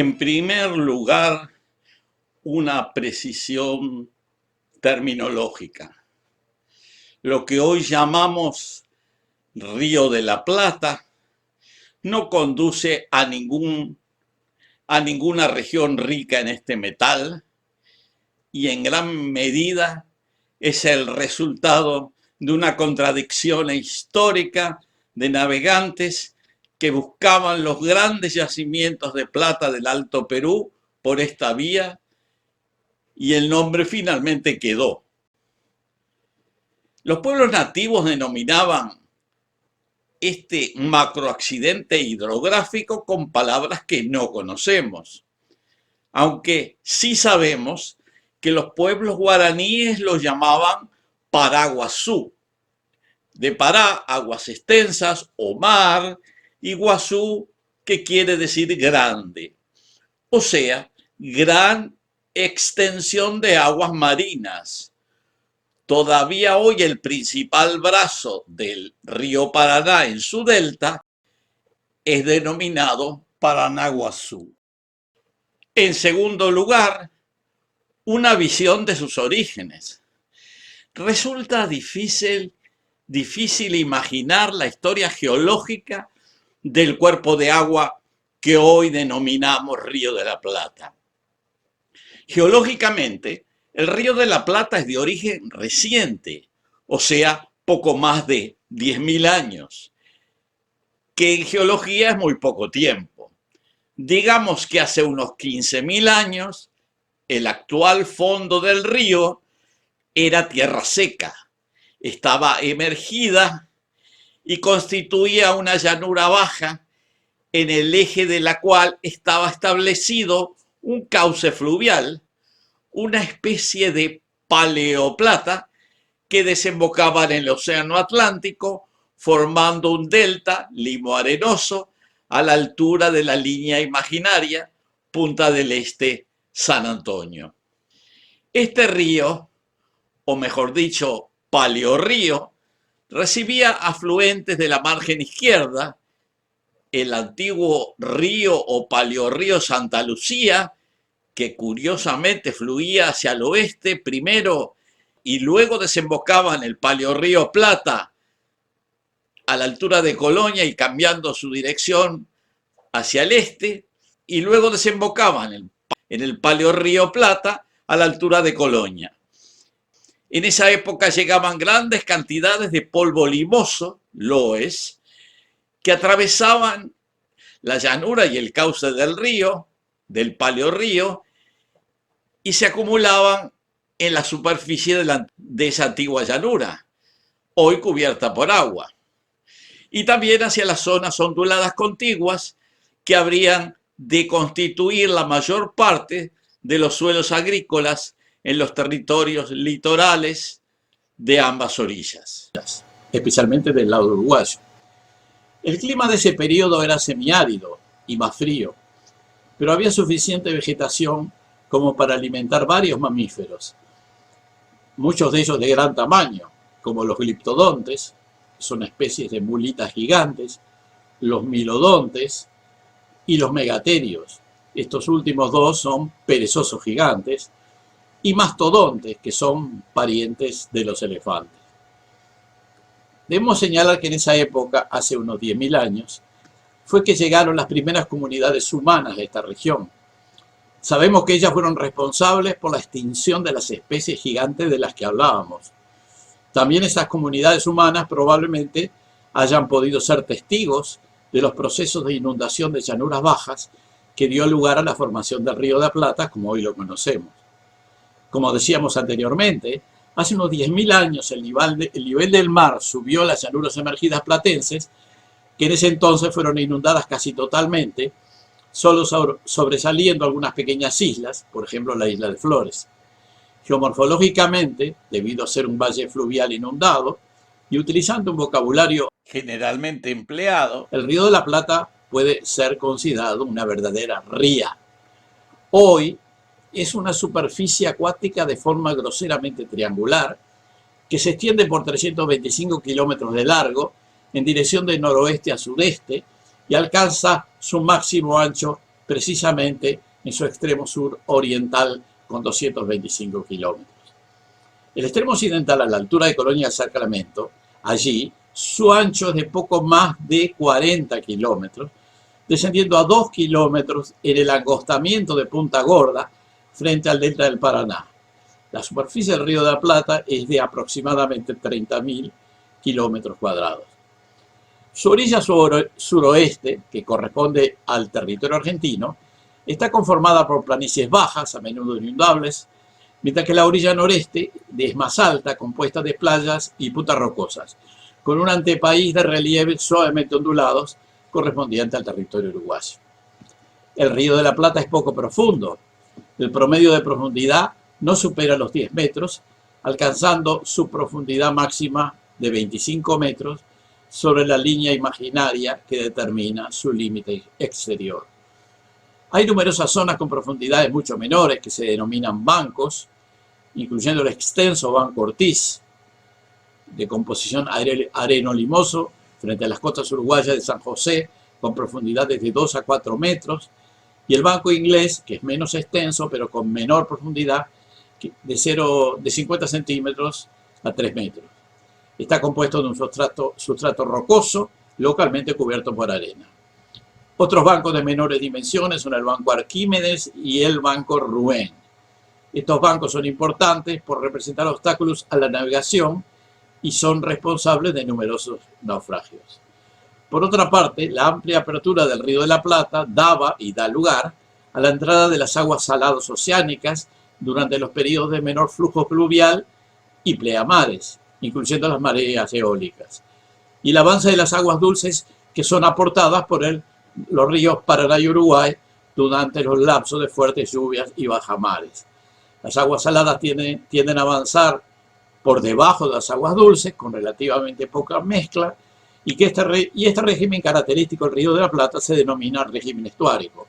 En primer lugar, una precisión terminológica. Lo que hoy llamamos Río de la Plata no conduce a ninguna región rica en este metal y en gran medida es el resultado de una contradicción histórica de navegantes que buscaban los grandes yacimientos de plata del Alto Perú por esta vía y el nombre finalmente quedó. Los pueblos nativos denominaban este macroaccidente hidrográfico con palabras que no conocemos, aunque sí sabemos que los pueblos guaraníes lo llamaban Paraguazú, de Pará, aguas extensas o mar, y Guazú, que quiere decir grande, o sea, gran extensión de aguas marinas. Todavía hoy el principal brazo del río Paraná en su delta es denominado Paranaguazú. En segundo lugar, una visión de sus orígenes. Resulta difícil imaginar la historia geológica del cuerpo de agua que hoy denominamos Río de la Plata. Geológicamente, el Río de la Plata es de origen reciente, o sea, poco más de 10.000 años, que en geología es muy poco tiempo. Digamos que hace unos 15.000 años, el actual fondo del río era tierra seca, estaba emergida y constituía una llanura baja en el eje de la cual estaba establecido un cauce fluvial, una especie de paleoplata que desembocaba en el Océano Atlántico, formando un delta limo-arenoso a la altura de la línea imaginaria Punta del Este-San Antonio. Este río, o mejor dicho, paleorrío, recibía afluentes de la margen izquierda, el antiguo río o paleorrío Santa Lucía, que curiosamente fluía hacia el oeste primero y luego desembocaba en el paleorrío Plata a la altura de Colonia y cambiando su dirección hacia el este, y luego desembocaba en el paleorrío Plata a la altura de Colonia. En esa época llegaban grandes cantidades de polvo limoso, loes, que atravesaban la llanura y el cauce del río, del paleorrío, y se acumulaban en la superficie de esa antigua llanura, hoy cubierta por agua. Y también hacia las zonas onduladas contiguas que habrían de constituir la mayor parte de los suelos agrícolas en los territorios litorales de ambas orillas, especialmente del lado uruguayo. El clima de ese periodo era semiárido y más frío, pero había suficiente vegetación como para alimentar varios mamíferos, muchos de ellos de gran tamaño, como los gliptodontes, que son especies de mulitas gigantes, los milodontes y los megaterios. Estos últimos dos son perezosos gigantes, y mastodontes, que son parientes de los elefantes. Debemos señalar que en esa época, hace unos 10.000 años, fue que llegaron las primeras comunidades humanas de esta región. Sabemos que ellas fueron responsables por la extinción de las especies gigantes de las que hablábamos. También esas comunidades humanas probablemente hayan podido ser testigos de los procesos de inundación de llanuras bajas que dio lugar a la formación del Río de la Plata como hoy lo conocemos. Como decíamos anteriormente, hace unos 10.000 años el nivel del mar subió las llanuras emergidas platenses, que en ese entonces fueron inundadas casi totalmente, solo sobresaliendo algunas pequeñas islas, por ejemplo la isla de Flores. Geomorfológicamente, debido a ser un valle fluvial inundado, y utilizando un vocabulario generalmente empleado, el Río de la Plata puede ser considerado una verdadera ría. Hoy es una superficie acuática de forma groseramente triangular que se extiende por 325 kilómetros de largo en dirección de noroeste a sudeste y alcanza su máximo ancho precisamente en su extremo sur oriental con 225 kilómetros. El extremo occidental, a la altura de Colonia del Sacramento, allí su ancho es de poco más de 40 kilómetros, descendiendo a 2 kilómetros en el angostamiento de Punta Gorda frente al delta del Paraná. La superficie del Río de la Plata es de aproximadamente 30.000 kilómetros cuadrados. Su orilla suroeste, que corresponde al territorio argentino, está conformada por planicies bajas, a menudo inundables, mientras que la orilla noreste es más alta, compuesta de playas y puntas rocosas, con un antepaís de relieves suavemente ondulados correspondiente al territorio uruguayo. El Río de la Plata es poco profundo. El promedio de profundidad no supera los 10 metros, alcanzando su profundidad máxima de 25 metros sobre la línea imaginaria que determina su límite exterior. Hay numerosas zonas con profundidades mucho menores que se denominan bancos, incluyendo el extenso Banco Ortiz, de composición areno-limoso, frente a las costas uruguayas de San José, con profundidades de 2 a 4 metros, y el Banco Inglés, que es menos extenso, pero con menor profundidad, de 50 centímetros a 3 metros. Está compuesto de un sustrato rocoso, localmente cubierto por arena. Otros bancos de menores dimensiones son el Banco Arquímedes y el Banco Rouen. Estos bancos son importantes por representar obstáculos a la navegación y son responsables de numerosos naufragios. Por otra parte, la amplia apertura del Río de la Plata daba y da lugar a la entrada de las aguas saladas oceánicas durante los periodos de menor flujo pluvial y pleamares, incluyendo las mareas eólicas, y el avance de las aguas dulces que son aportadas por los ríos Paraná y Uruguay durante los lapsos de fuertes lluvias y bajamares. Las aguas saladas tienden a avanzar por debajo de las aguas dulces con relativamente poca mezcla y este régimen característico del Río de la Plata se denomina régimen estuárico.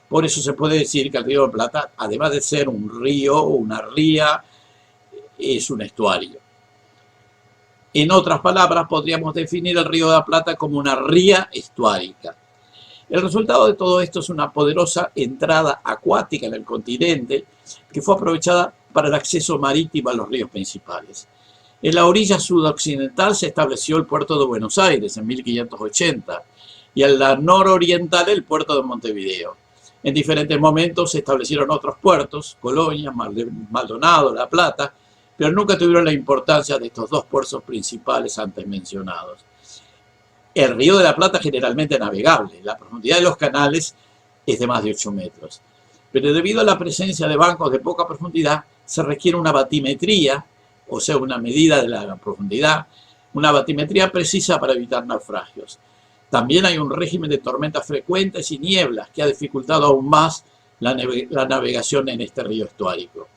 Por eso se puede decir que el Río de la Plata, además de ser un río o una ría, es un estuario. En otras palabras, podríamos definir el Río de la Plata como una ría estuárica. El resultado de todo esto es una poderosa entrada acuática en el continente que fue aprovechada para el acceso marítimo a los ríos principales. En la orilla sudoccidental se estableció el puerto de Buenos Aires en 1580 y en la nororiental el puerto de Montevideo. En diferentes momentos se establecieron otros puertos, Colonia, Maldonado, La Plata, pero nunca tuvieron la importancia de estos dos puertos principales antes mencionados. El Río de la Plata es generalmente navegable, la profundidad de los canales es de más de 8 metros. Pero debido a la presencia de bancos de poca profundidad, se requiere una batimetría, o sea, una medida de la profundidad, una batimetría precisa para evitar naufragios. También hay un régimen de tormentas frecuentes y nieblas que ha dificultado aún más la navegación en este río estuárico.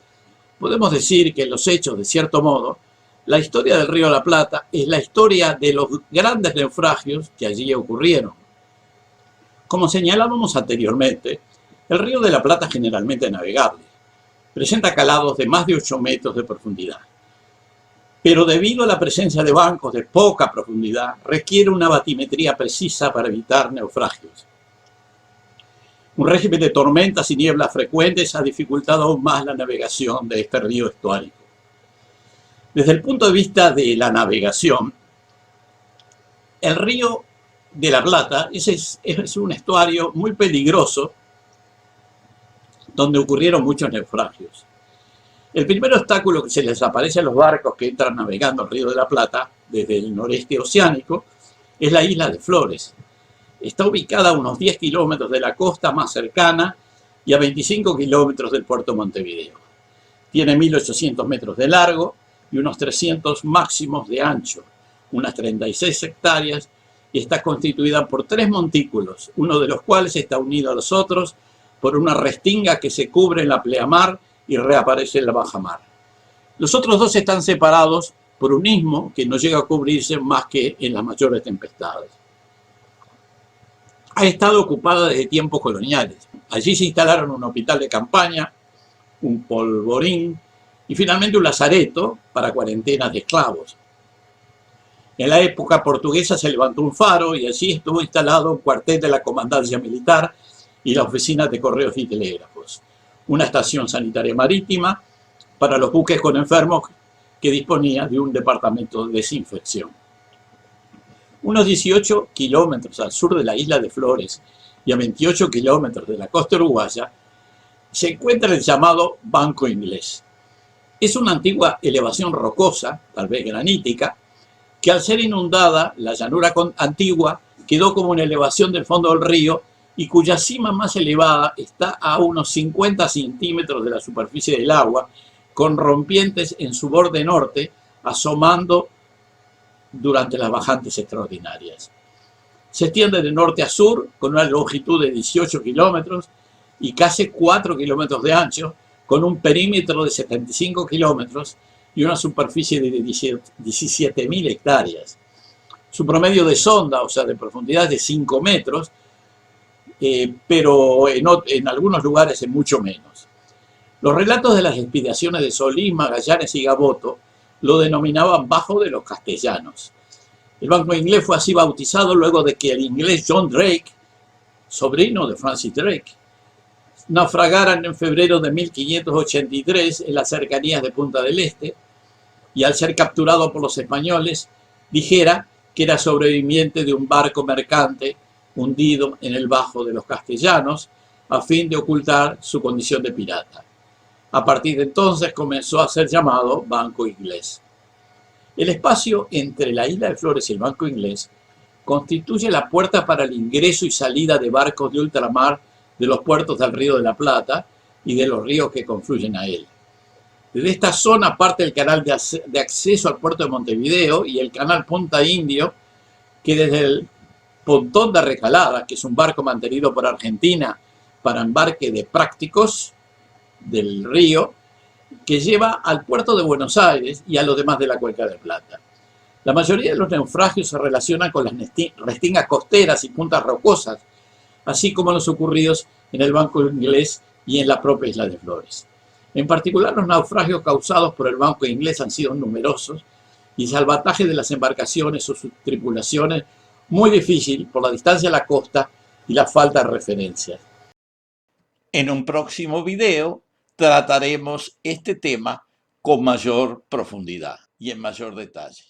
Podemos decir que en los hechos, de cierto modo, la historia del Río de la Plata es la historia de los grandes naufragios que allí ocurrieron. Como señalábamos anteriormente, el Río de la Plata es generalmente navegable. Presenta calados de más de 8 metros de profundidad. Pero debido a la presencia de bancos de poca profundidad, requiere una batimetría precisa para evitar naufragios. Un régimen de tormentas y nieblas frecuentes ha dificultado aún más la navegación de este río estuárico. Desde el punto de vista de la navegación, el Río de la Plata es un estuario muy peligroso donde ocurrieron muchos naufragios. El primer obstáculo que se les aparece a los barcos que entran navegando el Río de la Plata desde el noreste oceánico es la isla de Flores. Está ubicada a unos 10 kilómetros de la costa más cercana y a 25 kilómetros del puerto Montevideo. Tiene 1.800 metros de largo y unos 300 máximos de ancho, unas 36 hectáreas, y está constituida por 3 montículos, uno de los cuales está unido a los otros por una restinga que se cubre en la pleamar y reaparece en la bajamar. Los otros 2 están separados por un istmo que no llega a cubrirse más que en las mayores tempestades. Ha estado ocupada desde tiempos coloniales. Allí se instalaron un hospital de campaña, un polvorín y finalmente un lazareto para cuarentenas de esclavos. En la época portuguesa se levantó un faro y allí estuvo instalado un cuartel de la comandancia militar y la oficina de correos y telégrafos, una estación sanitaria marítima para los buques con enfermos que disponía de un departamento de desinfección. Unos 18 kilómetros al sur de la isla de Flores y a 28 kilómetros de la costa uruguaya se encuentra el llamado Banco Inglés. Es una antigua elevación rocosa, tal vez granítica, que al ser inundada, la llanura antigua quedó como una elevación del fondo del río y cuya cima más elevada está a unos 50 centímetros de la superficie del agua, con rompientes en su borde norte asomando durante las bajantes extraordinarias. Se extiende de norte a sur con una longitud de 18 kilómetros y casi 4 kilómetros de ancho, con un perímetro de 75 kilómetros y una superficie de 17.000 hectáreas. Su promedio de sonda, o sea, de profundidad, es de 5 metros, pero en algunos lugares es mucho menos. Los relatos de las expediciones de Solís, Magallanes y Gaboto lo denominaban Bajo de los Castellanos. El Banco Inglés fue así bautizado luego de que el inglés John Drake, sobrino de Francis Drake, naufragaran en febrero de 1583 en las cercanías de Punta del Este y al ser capturado por los españoles dijera que era sobreviviente de un barco mercante hundido en el Bajo de los Castellanos a fin de ocultar su condición de pirata. A partir de entonces comenzó a ser llamado Banco Inglés. El espacio entre la isla de Flores y el Banco Inglés constituye la puerta para el ingreso y salida de barcos de ultramar de los puertos del Río de la Plata y de los ríos que confluyen a él. Desde esta zona parte el canal de acceso al puerto de Montevideo y el canal Punta Indio, que desde el Pontón de Recalada, que es un barco mantenido por Argentina para embarque de prácticos del río, que lleva al puerto de Buenos Aires y a los demás de la Cuenca del Plata. La mayoría de los naufragios se relacionan con las restingas costeras y puntas rocosas, así como los ocurridos en el Banco Inglés y en la propia isla de Flores. En particular, los naufragios causados por el Banco Inglés han sido numerosos y el salvataje de las embarcaciones o sus tripulaciones muy difícil por la distancia a la costa y la falta de referencias. En un próximo video trataremos este tema con mayor profundidad y en mayor detalle.